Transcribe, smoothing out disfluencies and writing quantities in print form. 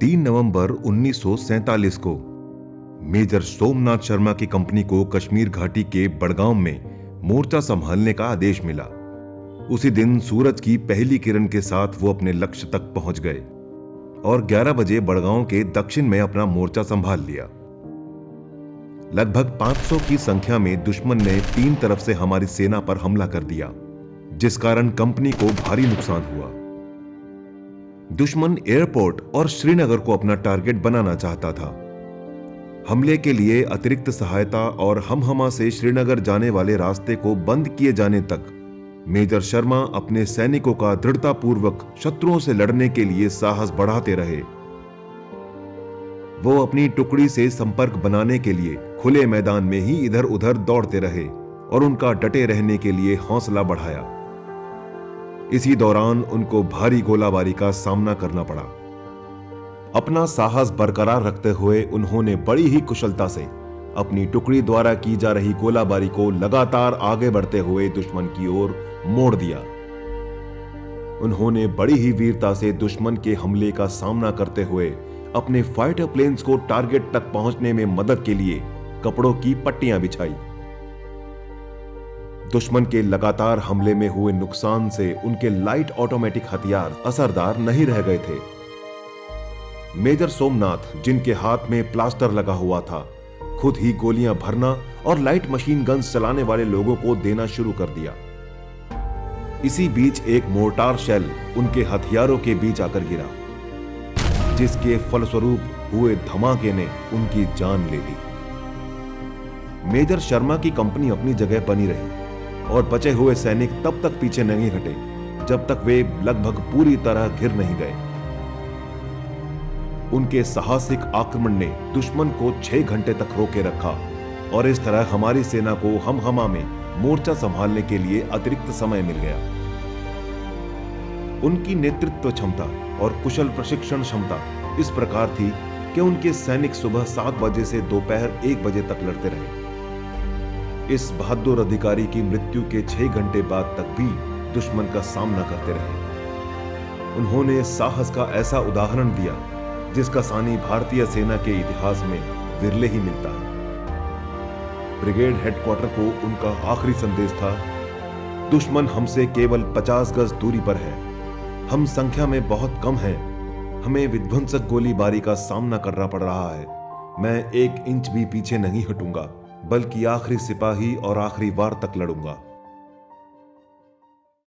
3 नवंबर 1947 को मेजर सोमनाथ शर्मा की कंपनी को कश्मीर घाटी के बड़गांव में मोर्चा संभालने का आदेश मिला। उसी दिन सूरज की पहली किरण के साथ वो अपने लक्ष्य तक पहुंच गए और 11 बजे बड़गांव के दक्षिण में अपना मोर्चा संभाल लिया। लगभग 500 की संख्या में दुश्मन ने 3 तरफ से हमारी सेना पर हमला कर दिया, जिस कारण कंपनी को भारी नुकसान हुआ। दुश्मन एयरपोर्ट और श्रीनगर को अपना टारगेट बनाना चाहता था। हमले के लिए अतिरिक्त सहायता और हमहमा से श्रीनगर जाने वाले रास्ते को बंद किए जाने तक मेजर शर्मा अपने सैनिकों का दृढ़तापूर्वक शत्रुओं से लड़ने के लिए साहस बढ़ाते रहे। वो अपनी टुकड़ी से संपर्क बनाने के लिए खुले मैदान में ही इधर उधर दौड़ते रहे और उनका डटे रहने के लिए हौसला बढ़ाया। इसी दौरान उनको भारी गोलाबारी का सामना करना पड़ा। अपना साहस बरकरार रखते हुए उन्होंने बड़ी ही कुशलता से अपनी टुकड़ी द्वारा की जा रही गोलाबारी को लगातार आगे बढ़ते हुए दुश्मन की ओर मोड़ दिया। उन्होंने बड़ी ही वीरता से दुश्मन के हमले का सामना करते हुए अपने फाइटर प्लेन्स को टारगेट तक पहुंचने में मदद के लिए कपड़ों की पट्टियां बिछाई। दुश्मन के लगातार हमले में हुए नुकसान से उनके लाइट ऑटोमेटिक हथियार असरदार नहीं रह गए थे। मेजर सोमनाथ, जिनके हाथ में प्लास्टर लगा हुआ था, खुद ही गोलियां भरना और लाइट मशीन गन्स चलाने वाले लोगों को देना शुरू कर दिया। इसी बीच एक मोर्टार शेल उनके हथियारों के बीच आकर गिरा, जिसके फलस्वरूप हुए धमाके ने उनकी जान ले ली। मेजर शर्मा की कंपनी अपनी जगह बनी रही और बचे हुए सैनिक तब तक पीछे नहीं हटे जब तक वे लगभग पूरी तरह घिर नहीं गए। उनके साहसिक आक्रमण ने दुश्मन को 6 घंटे तक रोके रखा और इस तरह हमारी सेना को हमहमा में मोर्चा संभालने के लिए अतिरिक्त समय मिल गया। उनकी नेतृत्व क्षमता और कुशल प्रशिक्षण क्षमता इस प्रकार थी कि उनके सैनिक सुबह 7 बजे से दोपहर 1 बजे तक लड़ते रहे। इस बहादुर अधिकारी की मृत्यु के 6 घंटे बाद तक भी दुश्मन का सामना करते रहे। उन्होंने साहस का ऐसा उदाहरण दिया जिसका सानी भारतीय सेना के इतिहास में विरले ही मिलता है। ब्रिगेड हेडक्वार्टर को उनका आखिरी संदेश था, दुश्मन हमसे केवल 50 गज दूरी पर है। हम संख्या में बहुत कम हैं। हमें विध्वंसक गोलीबारी का सामना करना पड़ रहा है। मैं 1 इंच भी पीछे नहीं हटूंगा, बल्कि आखिरी सिपाही और आखिरी वार तक लड़ूंगा।